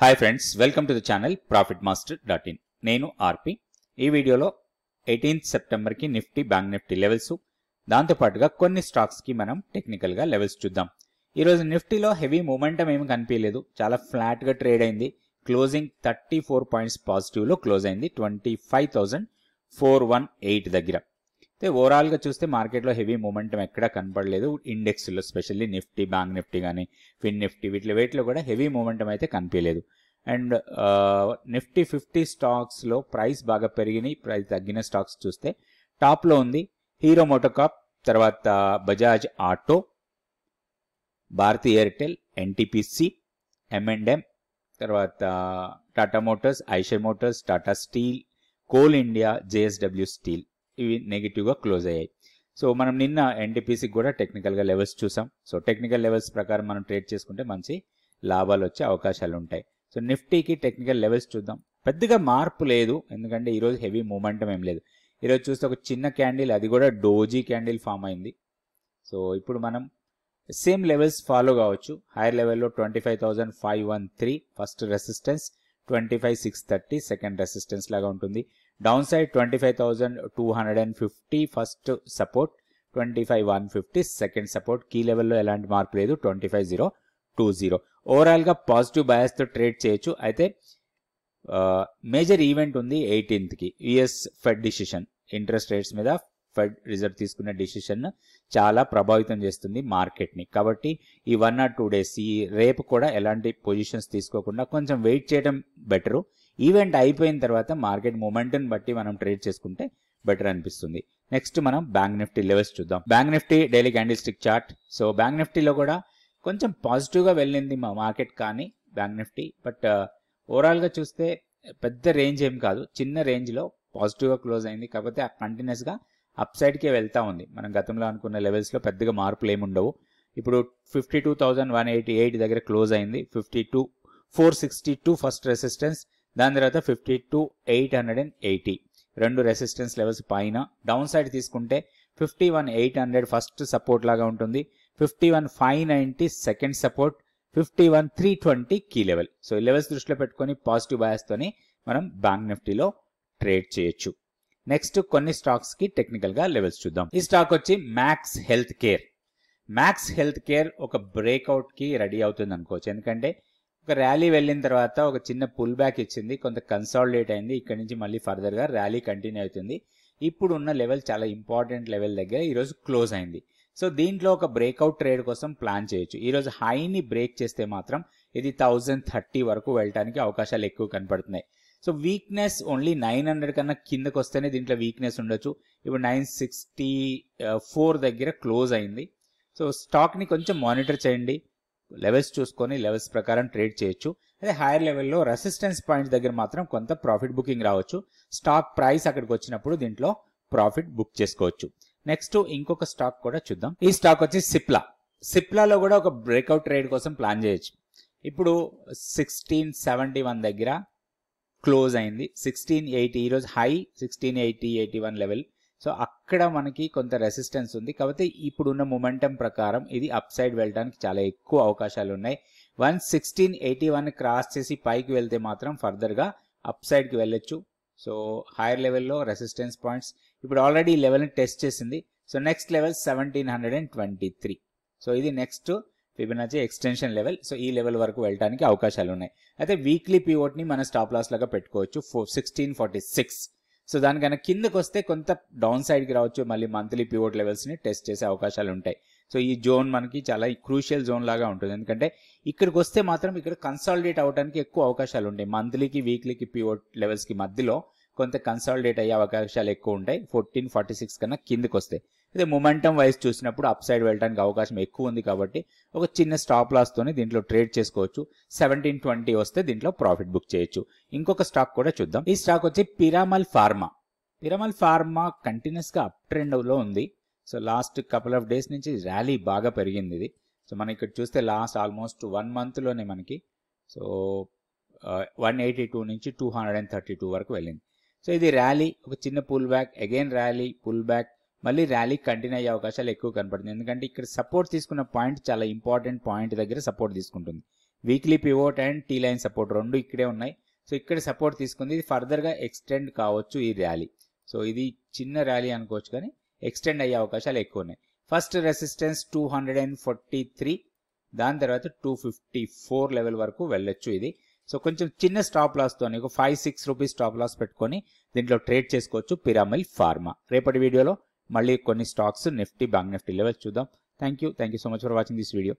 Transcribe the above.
Hi friends, welcome to the channel profitmaster.in. నేను RP. ఈ వీడియోలో 18th సెప్టెంబర్కి నిఫ్టీ, బ్యాంక్ నిఫ్టీ లెవెల్స్, దాంతోపాటుగా కొన్ని స్టాక్స్కి మనం టెక్నికల్గా లెవెల్స్ చూద్దాం. ఈరోజు నిఫ్టీలో హెవీ మూమెంటం ఏమి కనిపించలేదు, చాలా ఫ్లాట్గా ట్రేడ్ అయింది. క్లోజింగ్ 34 పాయింట్స్ పాజిటివ్లో క్లోజ్ అయింది 25,418 దగ్గర. అయితే ఓవరాల్గా చూస్తే మార్కెట్లో హెవీ మూమెంటం ఎక్కడా కనపడలేదు. ఇండెక్స్లో స్పెషల్లీ నిఫ్టీ, బ్యాంక్ నిఫ్టీ కానీ ఫిన్ నిఫ్టీ వీటిలో కూడా హెవీ మూమెంటం అయితే కనిపించలేదు. అండ్ నిఫ్టీ 50 స్టాక్స్లో ప్రైస్ బాగా పెరిగినాయి, ప్రైస్ తగ్గిన స్టాక్స్ చూస్తే టాప్లో ఉంది హీరో మోటోకార్ప్, తర్వాత బజాజ్ ఆటో, భారతీ ఎయిర్టెల్, ఎన్టీపీసీ, M&M, తర్వాత టాటా మోటార్స్, ఐషర్ మోటార్స్, టాటా స్టీల్, కోల్ ఇండియా, JSW స్టీల్. ఇవి నెగిటివ్గా క్లోజ్ అయ్యాయి. సో మనం నిన్న ఎన్టీపీసీకి కూడా టెక్నికల్గా లెవెల్స్ చూసాం. సో టెక్నికల్ లెవెల్స్ ప్రకారం మనం ట్రేడ్ చేసుకుంటే మంచి లాభాలు వచ్చే అవకాశాలు ఉంటాయి. సో నిఫ్టీకి టెక్నికల్ లెవెల్స్ చూద్దాం. పెద్దగా మార్పు లేదు, ఎందుకంటే ఈరోజు హెవీ మూమెంటం ఏం లేదు. ఈరోజు చూస్తే ఒక చిన్న క్యాండిల్, అది కూడా డోజీ క్యాండిల్ ఫామ్ అయింది. సో ఇప్పుడు మనం సేమ్ లెవెల్స్ ఫాలో కావచ్చు. హైయర్ లెవెల్లో 25,513 ఫస్ట్ రెసిస్టెన్స్, 25,630 సెకండ్ రెసిస్టెన్స్ లాగా ఉంటుంది. Down side 25,250 first support, 25,150 second support. Key లెవెల్లో ఎలాంటి మార్పు లేదు, 25,020. ఓవరాల్గా పాజిటివ్ బయాస్తో ట్రేడ్ చేయొచ్చు. అయితే మేజర్ ఈవెంట్ ఉంది 18th US fed decision. Interest rates మీద ఫెడ్ రిజర్వ్ తీసుకున్న డిసిషన్ చాలా ప్రభావితం చేస్తుంది మార్కెట్ని. కాబట్టి ఈ 1 or 2 days, ఈ రేపు కూడా ఎలాంటి పొజిషన్స్ తీసుకోకుండా కొంచెం వెయిట్ చేయడం బెటరు. ఈవెంట్ అయిపోయిన తర్వాత మార్కెట్ మూమెంట్ని బట్టి మనం ట్రేడ్ చేసుకుంటే బెటర్ అనిపిస్తుంది. నెక్స్ట్ మనం బ్యాంక్ నిఫ్టీ లెవెల్స్ చూద్దాం. Bank Nifty daily candle stick chart. So bank నిఫ్టీలో కూడా కొంచెం పాజిటివ్గా వెళ్ళింది మా మార్కెట్, కానీ బ్యాంక్ నిఫ్టీ బట్ ఓవరాల్గా చూస్తే పెద్ద రేంజ్ ఏం కాదు, చిన్న రేంజ్లో పాజిటివ్గా క్లోజ్ అయింది. కాకపోతే కంటిన్యూస్గా అప్ సైడ్కే వెళ్తూ ఉంది. మనం గతంలో అనుకున్న లెవెల్స్లో పెద్దగా మార్పులు ఏమి ఉండవు. ఇప్పుడు 52,188 దగ్గర క్లోజ్ అయింది. 52,462 ఫస్ట్ రెసిస్టెన్స్, దాని తర్వాత 52,880 రెండు రెసిస్టెన్స్ లెవెల్స్ పైన. డౌన్ సైడ్ తీసుకుంటే 51,800 ఫస్ట్ సపోర్ట్ లాగా ఉంటుంది, 51,590 second support, 51,320 key level. So ఈ లెవెల్స్ దృష్టిలో పెట్టుకొని పాజిటివ్ బయాస్తోని మనం బ్యాంక్ నిఫ్టీలో ట్రేడ్ చేయొచ్చు. నెక్స్ట్ కొన్ని స్టాక్స్కి టెక్నికల్గా లెవెల్స్ చూద్దాం. ఈ స్టాక్ వచ్చి max health care. Max health care ఒక బ్రేక్అవుట్కి రెడీ అవుతుంది అనుకోవచ్చు, ఎందుకంటే ఒక ర్యాలీ వెళ్ళిన తర్వాత ఒక చిన్న పుల్ బ్యాక్ ఇచ్చింది, కొంత కన్సాలిడేట్ అయింది. ఇక్కడ నుంచి మళ్ళీ ఫర్దర్గా ర్యాలీ కంటిన్యూ అవుతుంది. ఇప్పుడు ఉన్న లెవెల్ చాలా ఇంపార్టెంట్ లెవెల్ దగ్గర ఈరోజు క్లోజ్ అయింది. సో దీంట్లో ఒక బ్రేక్అవుట్ ట్రేడ్ కోసం ప్లాన్ చేయొచ్చు. ఈరోజు హైని బ్రేక్ చేస్తే మాత్రం ఇది 1,030 వరకు వెళ్ళడానికి అవకాశాలు ఎక్కువ కనపడుతున్నాయి. సో వీక్నెస్ ఓన్లీ 900 కన్నా కిందకు వస్తేనే దీంట్లో వీక్నెస్ ఉండొచ్చు. ఇప్పుడు 964 దగ్గర క్లోజ్ అయింది. సో స్టాక్ని కొంచెం మానిటర్ చేయండి, లెవెల్స్ చూసుకొని లెవెల్స్ ప్రకారం ట్రేడ్ చేయొచ్చు. అదే హైయర్ లెవెల్లో రెసిస్టెన్స్ పాయింట్స్ దగ్గర మాత్రం కొంత ప్రాఫిట్ బుకింగ్ రావచ్చు. స్టాక్ ప్రైస్ అక్కడికి వచ్చినప్పుడు దీంట్లో ప్రాఫిట్ బుక్ చేసుకోవచ్చు. నెక్స్ట్ ఇంకొక స్టాక్ కూడా చూద్దాం. ఈ స్టాక్ వచ్చి సిప్లా. సిప్లాలో కూడా ఒక బ్రేక్అవుట్ ట్రేడ్ కోసం ప్లాన్ చేయొచ్చు. ఇప్పుడు 1671 దగ్గర క్లోజ్ అయింది, 1680 ఈరోజు హై 1680-81 లెవెల్. సో అక్కడ మనకి కొంత రెసిస్టెన్స్ ఉంది. కాబట్టి ఇప్పుడున్న మొమెంటం ప్రకారం ఇది అప్ సైడ్ వెళ్ళడానికి చాలా ఎక్కువ అవకాశాలు ఉన్నాయి. 1681 క్రాస్ చేసి పైకి వెళ్తే మాత్రం ఫర్దర్గా అప్ సైడ్కి వెళ్ళొచ్చు. సో హైయర్ లెవెల్లో రెసిస్టెన్స్ పాయింట్స్ ఇప్పుడు ఆల్రెడీ ఈ లెవెల్ని టెస్ట్ చేసింది. So next level 1723. సో ఇది next Fibonacci extension level. So ఈ లెవెల్ వరకు వెళ్ళడానికి అవకాశాలు ఉన్నాయి. అయితే వీక్లీ పివోట్ని మన స్టాప్ లాస్ లాగా పెట్టుకోవచ్చు 1646. సో దానికన్నా కిందకు వస్తే కొంత డౌన్ సైడ్కి రావచ్చు, మళ్ళీ మంత్లీ పివోట్ లెవెల్స్ని టెస్ట్ చేసే అవకాశాలు ఉంటాయి. సో ఈ జోన్ మనకి చాలా క్రూషియల్ జోన్ లాగా ఉంటుంది, ఎందుకంటే ఇక్కడికి వస్తే మాత్రం ఇక్కడ కన్సాలిడేట్ అవడానికి ఎక్కువ అవకాశాలు ఉంటాయి. మంత్లీకి వీక్లీకి పివోట్ లెవెల్స్కి మధ్యలో కొంత కన్సాలిడేట్ అయ్యే అవకాశాలు ఎక్కువ ఉంటాయి 1446 కన్నా కిందకు వస్తాయి. అదే మొమెంటం వైజ్ చూసినప్పుడు అప్ సైడ్ వెళ్ళడానికి అవకాశం ఎక్కువ ఉంది. కాబట్టి ఒక చిన్న స్టాప్ లాస్తోనే దీంట్లో ట్రేడ్ చేసుకోవచ్చు. 1720 వస్తే దీంట్లో ప్రాఫిట్ బుక్ చేయొచ్చు. ఇంకొక స్టాక్ కూడా చూద్దాం. ఈ స్టాక్ వచ్చి పిరామల్ ఫార్మా. పిరామల్ ఫార్మా కంటిన్యూస్గా అప్ ట్రెండ్లో ఉంది. So last couple of days నుంచి ర్యాలీ బాగా పెరిగింది ఇది. సో మనం ఇక్కడ చూస్తే లాస్ట్ ఆల్మోస్ట్ 1 monthలోనే మనకి సో 182 నుంచి 232 వరకు వెళ్ళింది. సో ఇది ర్యాలీ, ఒక చిన్న pull back, again rally, pull back, మళ్ళీ ర్యాలీ కంటిన్యూ అయ్యే అవకాశాలు ఎక్కువ కనపడుతుంది. ఎందుకంటే ఇక్కడ సపోర్ట్ తీసుకున్న పాయింట్ చాలా ఇంపార్టెంట్ పాయింట్ దగ్గర సపోర్ట్ తీసుకుంటుంది. Weekly pivot and tea line support రెండు ఇక్కడే ఉన్నాయి. సో ఇక్కడ సపోర్ట్ తీసుకుంది, ఇది ఫర్దర్గా ఎక్స్టెండ్ కావచ్చు ఈ ర్యాలీ. సో ఇది చిన్న ర్యాలీ అనుకోవచ్చు కానీ ఎక్స్టెండ్ అయ్యే అవకాశాలు ఎక్కువ ఉన్నాయి. ఫస్ట్ రెసిస్టెన్స్ 243, దాని తర్వాత 254 లెవెల్ వరకు వెళ్ళొచ్చు ఇది. సో కొంచెం చిన్న స్టాప్ లాస్తో ఒక 5-6 రూపీస్ స్టాప్ లాస్ పెట్టుకొని దీంట్లో ట్రేడ్ చేసుకోవచ్చు పిరామిల్ ఫార్మా. రేపటి వీడియోలో మళ్ళీ కొన్ని stocks Nifty, bank Nifty levels చూద్దాం. Thank you so much for watching this video.